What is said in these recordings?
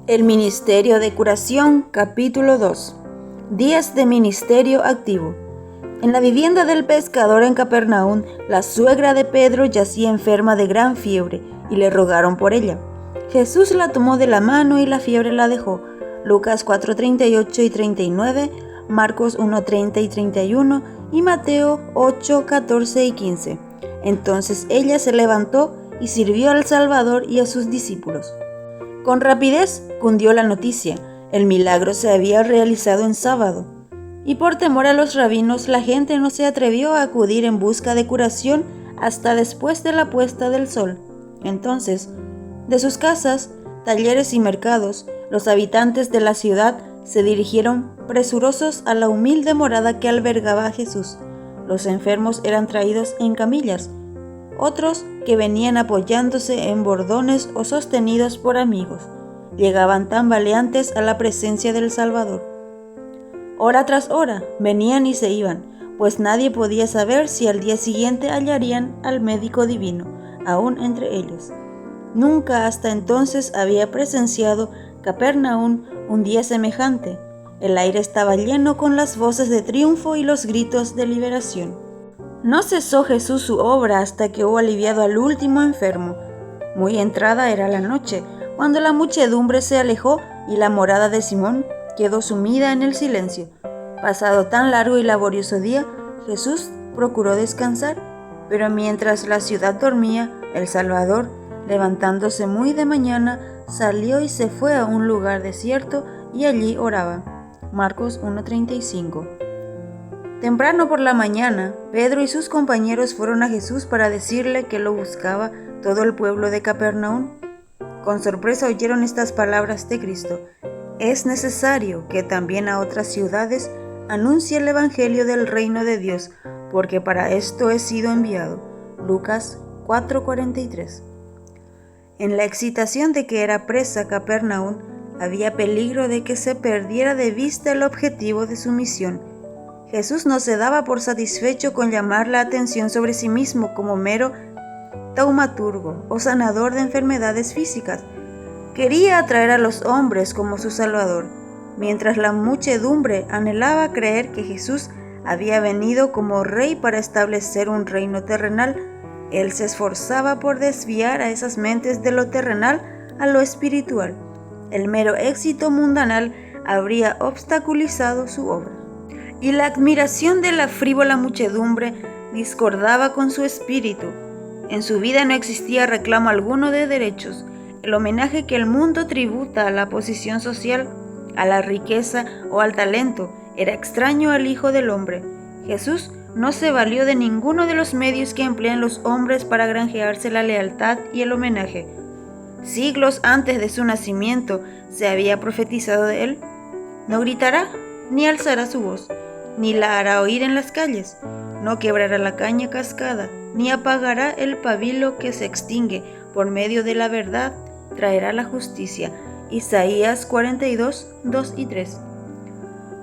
El Ministerio de Curación, capítulo 2. Días de ministerio activo. En la vivienda del pescador en Capernaum, la suegra de Pedro yacía enferma de gran fiebre, y le rogaron por ella. Jesús la tomó de la mano y la fiebre la dejó. Lucas 4:38 y 39, Marcos 1:30 y 31 y Mateo 8:14 y 15. Entonces ella se levantó y sirvió al Salvador y a sus discípulos. Con rapidez cundió la noticia. El milagro se había realizado en sábado, y por temor a los rabinos la gente no se atrevió a acudir en busca de curación hasta después de la puesta del sol. Entonces, de sus casas, talleres y mercados, los habitantes de la ciudad se dirigieron presurosos a la humilde morada que albergaba a Jesús. Los enfermos eran traídos en camillas, otros que venían apoyándose en bordones o sostenidos por amigos. Llegaban tambaleantes a la presencia del Salvador. Hora tras hora venían y se iban, pues nadie podía saber si al día siguiente hallarían al médico divino, aún entre ellos. Nunca hasta entonces había presenciado Capernaum un día semejante. El aire estaba lleno con las voces de triunfo y los gritos de liberación. No cesó Jesús su obra hasta que hubo aliviado al último enfermo. Muy entrada era la noche, cuando la muchedumbre se alejó y la morada de Simón quedó sumida en el silencio. Pasado tan largo y laborioso día, Jesús procuró descansar, pero mientras la ciudad dormía, el Salvador, levantándose muy de mañana, salió y se fue a un lugar desierto y allí oraba. Marcos 1:35. Temprano por la mañana, Pedro y sus compañeros fueron a Jesús para decirle que lo buscaba todo el pueblo de Capernaum. Con sorpresa oyeron estas palabras de Cristo: es necesario que también a otras ciudades anuncie el evangelio del reino de Dios, porque para esto he sido enviado. Lucas 4:43. En la excitación de que era presa Capernaum, había peligro de que se perdiera de vista el objetivo de su misión. Jesús no se daba por satisfecho con llamar la atención sobre sí mismo como mero taumaturgo o sanador de enfermedades físicas. Quería atraer a los hombres como su Salvador. Mientras la muchedumbre anhelaba creer que Jesús había venido como rey para establecer un reino terrenal, Él se esforzaba por desviar a esas mentes de lo terrenal a lo espiritual. El mero éxito mundanal habría obstaculizado su obra. Y la admiración de la frívola muchedumbre discordaba con su espíritu. En su vida no existía reclamo alguno de derechos. El homenaje que el mundo tributa a la posición social, a la riqueza o al talento era extraño al Hijo del Hombre. Jesús no se valió de ninguno de los medios que emplean los hombres para granjearse la lealtad y el homenaje. Siglos antes de su nacimiento se había profetizado de él: no gritará, ni alzará su voz, ni la hará oír en las calles, no quebrará la caña cascada, ni apagará el pabilo que se extingue, por medio de la verdad traerá la justicia. Isaías 42, 2 y 3.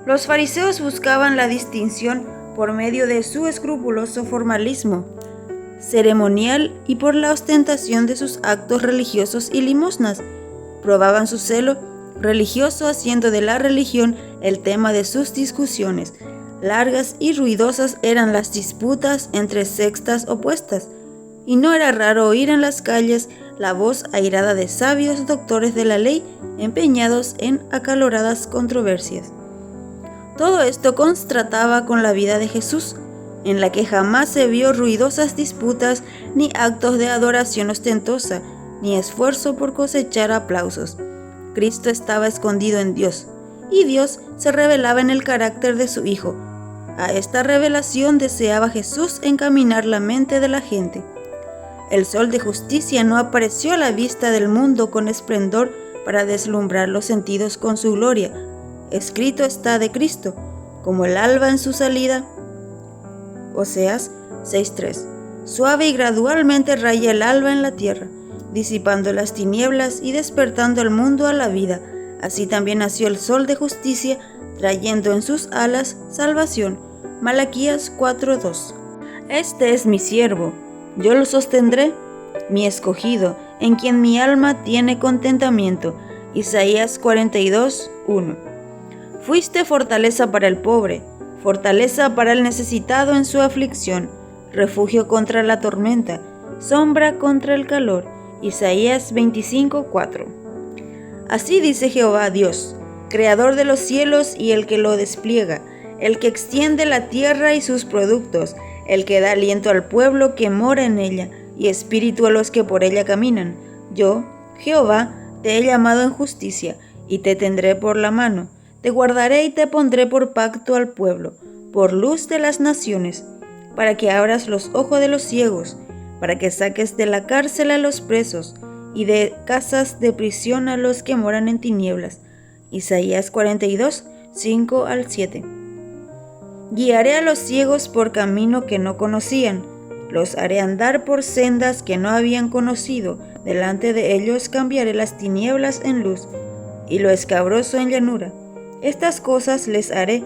Los fariseos buscaban la distinción por medio de su escrupuloso formalismo ceremonial y por la ostentación de sus actos religiosos y limosnas. Probaban su celo religioso haciendo de la religión el tema de sus discusiones. Largas y ruidosas eran las disputas entre sectas opuestas, y no era raro oír en las calles la voz airada de sabios doctores de la ley empeñados en acaloradas controversias. Todo esto contrastaba con la vida de Jesús, en la que jamás se vio ruidosas disputas, ni actos de adoración ostentosa, ni esfuerzo por cosechar aplausos. Cristo estaba escondido en Dios, y Dios se revelaba en el carácter de su Hijo. A esta revelación deseaba Jesús encaminar la mente de la gente. El sol de justicia no apareció a la vista del mundo con esplendor para deslumbrar los sentidos con su gloria. Escrito está de Cristo, como el alba en su salida. Oseas 6:3. Suave y gradualmente raya el alba en la tierra, disipando las tinieblas y despertando al mundo a la vida. Así también nació el sol de justicia, trayendo en sus alas salvación. Malaquías 4:2. Este es mi siervo, yo lo sostendré, mi escogido, en quien mi alma tiene contentamiento. Isaías 42, 1. Fuiste fortaleza para el pobre, fortaleza para el necesitado en su aflicción, refugio contra la tormenta, sombra contra el calor. Isaías 25, 4. Así dice Jehová Dios, creador de los cielos y el que lo despliega, el que extiende la tierra y sus productos, el que da aliento al pueblo que mora en ella, y espíritu a los que por ella caminan. Yo, Jehová, te he llamado en justicia, y te tendré por la mano, te guardaré y te pondré por pacto al pueblo, por luz de las naciones, para que abras los ojos de los ciegos, para que saques de la cárcel a los presos, y de casas de prisión a los que moran en tinieblas. Isaías 42, 5 al 7. Guiaré a los ciegos por camino que no conocían, los haré andar por sendas que no habían conocido, delante de ellos cambiaré las tinieblas en luz, y lo escabroso en llanura. Estas cosas les haré,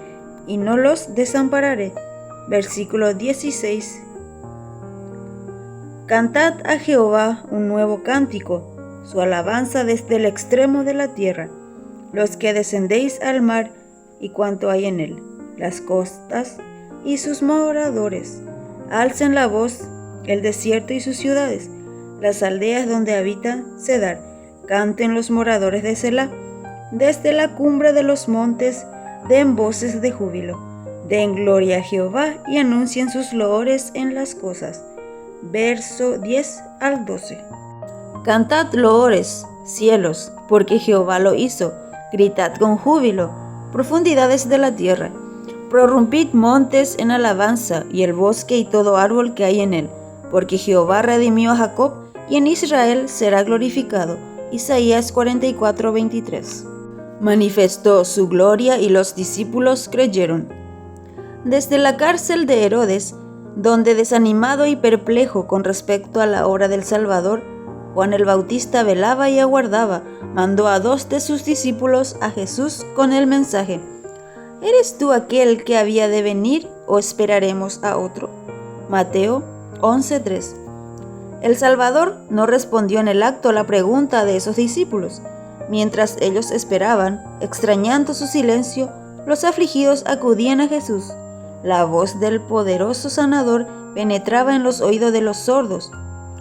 y no los desampararé. Versículo 16. Cantad a Jehová un nuevo cántico, su alabanza desde el extremo de la tierra, los que descendéis al mar y cuanto hay en él, las costas y sus moradores. Alcen la voz, el desierto y sus ciudades, las aldeas donde habita Cedar. Canten los moradores de Selá, desde la cumbre de los montes, den voces de júbilo. Den gloria a Jehová y anuncien sus loores en las cosas. Verso 10 al 12. Cantad loores, cielos, porque Jehová lo hizo. Gritad con júbilo, profundidades de la tierra. Prorrumpid montes en alabanza, y el bosque y todo árbol que hay en él, porque Jehová redimió a Jacob, y en Israel será glorificado. Isaías 44, 23. Manifestó su gloria y los discípulos creyeron. Desde la cárcel de Herodes, donde desanimado y perplejo con respecto a la obra del Salvador, Juan el Bautista velaba y aguardaba, mandó a 2 de sus discípulos a Jesús con el mensaje: ¿Eres tú aquel que había de venir o esperaremos a otro? Mateo 11:3. El Salvador no respondió en el acto a la pregunta de esos discípulos. Mientras ellos esperaban, extrañando su silencio, los afligidos acudían a Jesús. La voz del poderoso sanador penetraba en los oídos de los sordos.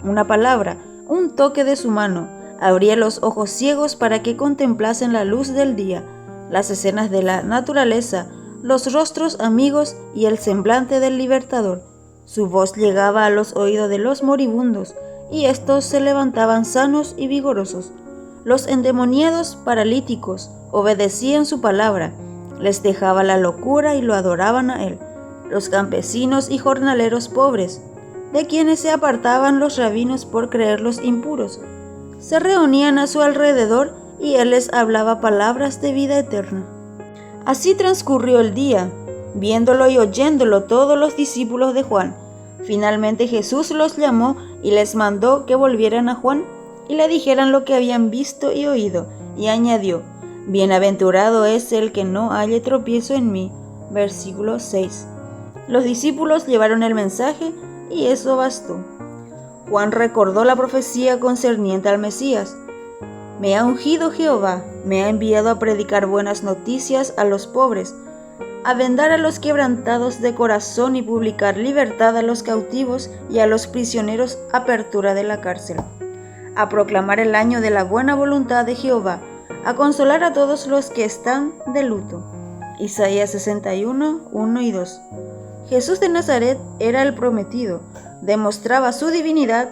Una palabra, un toque de su mano, abría los ojos ciegos para que contemplasen la luz del día, las escenas de la naturaleza, los rostros amigos y el semblante del libertador. Su voz llegaba a los oídos de los moribundos, y éstos se levantaban sanos y vigorosos. Los endemoniados paralíticos obedecían su palabra, les dejaba la locura y lo adoraban a él. Los campesinos y jornaleros pobres, de quienes se apartaban los rabinos por creerlos impuros, se reunían a su alrededor y él les hablaba palabras de vida eterna. Así transcurrió el día, viéndolo y oyéndolo todos los discípulos de Juan. Finalmente Jesús los llamó y les mandó que volvieran a Juan y le dijeran lo que habían visto y oído, y añadió: Bienaventurado es el que no halle tropiezo en mí. Versículo 6. Los discípulos llevaron el mensaje y eso bastó. Juan recordó la profecía concerniente al Mesías. Me ha ungido Jehová, me ha enviado a predicar buenas noticias a los pobres, a vendar a los quebrantados de corazón y publicar libertad a los cautivos y a los prisioneros, apertura de la cárcel, a proclamar el año de la buena voluntad de Jehová, a consolar a todos los que están de luto. Isaías 61, 1 y 2. Jesús de Nazaret era el prometido, demostraba su divinidad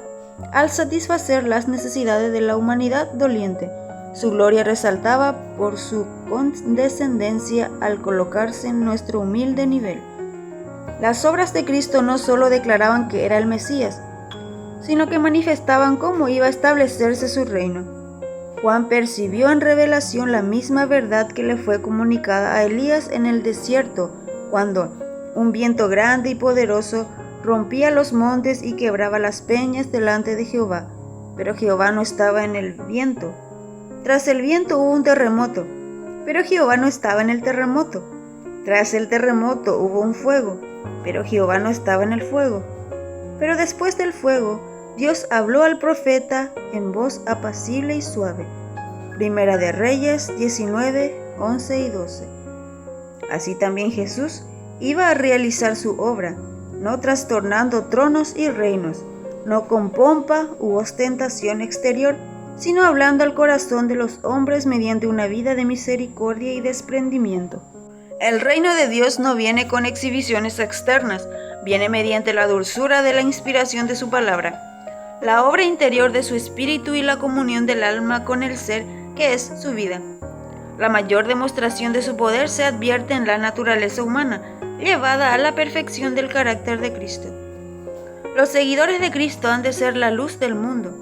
al satisfacer las necesidades de la humanidad doliente. Su gloria resaltaba por su condescendencia al colocarse en nuestro humilde nivel. Las obras de Cristo no solo declaraban que era el Mesías, sino que manifestaban cómo iba a establecerse su reino. Juan percibió en revelación la misma verdad que le fue comunicada a Elías en el desierto, cuando un viento grande y poderoso rompía los montes y quebraba las peñas delante de Jehová. Pero Jehová no estaba en el viento. Tras el viento hubo un terremoto, pero Jehová no estaba en el terremoto. Tras el terremoto hubo un fuego, pero Jehová no estaba en el fuego. Pero después del fuego, Dios habló al profeta en voz apacible y suave. Primera de Reyes 19, 11 y 12. Así también Jesús iba a realizar su obra, no trastornando tronos y reinos, no con pompa u ostentación exterior, sino hablando al corazón de los hombres mediante una vida de misericordia y desprendimiento. El reino de Dios no viene con exhibiciones externas, viene mediante la dulzura de la inspiración de su palabra, la obra interior de su espíritu y la comunión del alma con el ser que es su vida. La mayor demostración de su poder se advierte en la naturaleza humana, llevada a la perfección del carácter de Cristo. Los seguidores de Cristo han de ser la luz del mundo,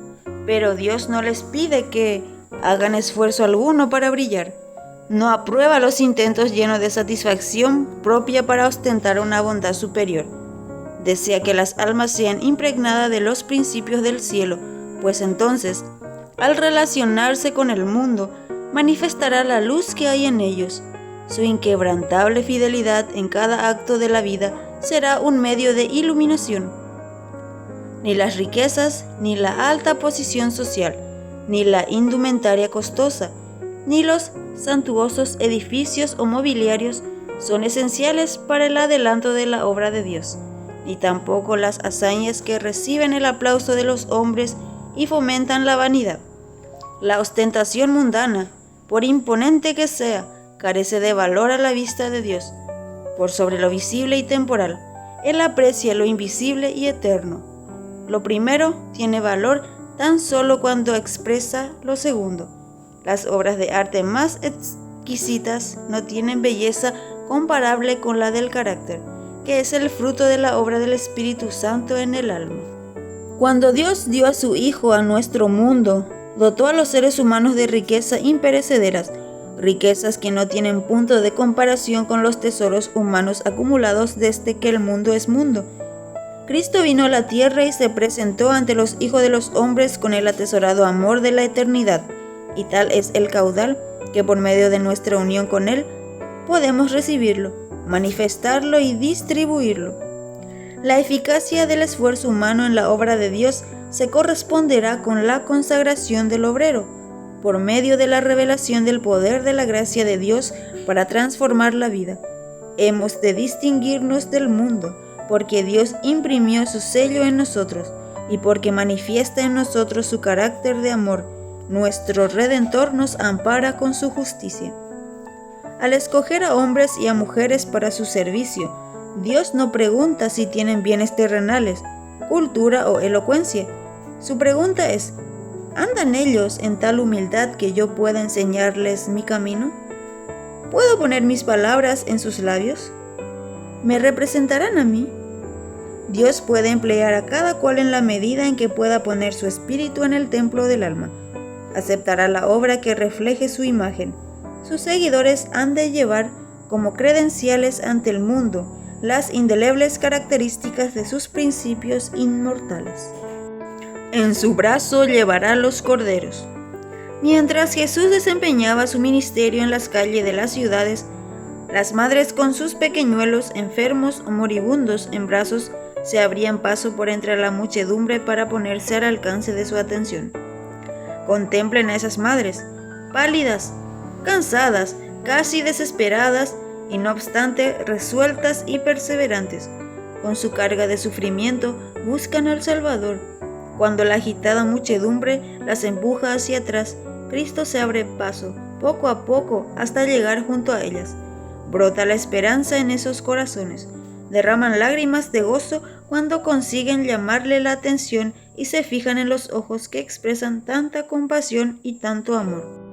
pero Dios no les pide que hagan esfuerzo alguno para brillar. No aprueba los intentos llenos de satisfacción propia para ostentar una bondad superior. Desea que las almas sean impregnadas de los principios del cielo, pues entonces, al relacionarse con el mundo, manifestará la luz que hay en ellos. Su inquebrantable fidelidad en cada acto de la vida será un medio de iluminación. Ni las riquezas, ni la alta posición social, ni la indumentaria costosa, ni los suntuosos edificios o mobiliarios son esenciales para el adelanto de la obra de Dios, ni tampoco las hazañas que reciben el aplauso de los hombres y fomentan la vanidad. La ostentación mundana, por imponente que sea, carece de valor a la vista de Dios. Por sobre lo visible y temporal, Él aprecia lo invisible y eterno. Lo primero tiene valor tan solo cuando expresa lo segundo. Las obras de arte más exquisitas no tienen belleza comparable con la del carácter, que es el fruto de la obra del Espíritu Santo en el alma. Cuando Dios dio a su Hijo a nuestro mundo, dotó a los seres humanos de riquezas imperecederas, riquezas que no tienen punto de comparación con los tesoros humanos acumulados desde que el mundo es mundo. Cristo vino a la tierra y se presentó ante los hijos de los hombres con el atesorado amor de la eternidad, y tal es el caudal que por medio de nuestra unión con Él podemos recibirlo, manifestarlo y distribuirlo. La eficacia del esfuerzo humano en la obra de Dios se corresponderá con la consagración del obrero, por medio de la revelación del poder de la gracia de Dios para transformar la vida. Hemos de distinguirnos del mundo, porque Dios imprimió su sello en nosotros, y porque manifiesta en nosotros su carácter de amor. Nuestro Redentor nos ampara con su justicia. Al escoger a hombres y a mujeres para su servicio, Dios no pregunta si tienen bienes terrenales, cultura o elocuencia. Su pregunta es: ¿andan ellos en tal humildad que yo pueda enseñarles mi camino? ¿Puedo poner mis palabras en sus labios? ¿Me representarán a mí? Dios puede emplear a cada cual en la medida en que pueda poner su espíritu en el templo del alma. Aceptará la obra que refleje su imagen. Sus seguidores han de llevar como credenciales ante el mundo las indelebles características de sus principios inmortales. En su brazo llevará los corderos. Mientras Jesús desempeñaba su ministerio en las calles de las ciudades, las madres con sus pequeñuelos enfermos o moribundos en brazos se abrían paso por entre la muchedumbre para ponerse al alcance de su atención. Contemplen a esas madres, pálidas, cansadas, casi desesperadas, y no obstante resueltas y perseverantes. Con su carga de sufrimiento buscan al Salvador. Cuando la agitada muchedumbre las empuja hacia atrás, Cristo se abre paso, poco a poco, hasta llegar junto a ellas. Brota la esperanza en esos corazones. Derraman lágrimas de gozo cuando consiguen llamarle la atención y se fijan en los ojos que expresan tanta compasión y tanto amor.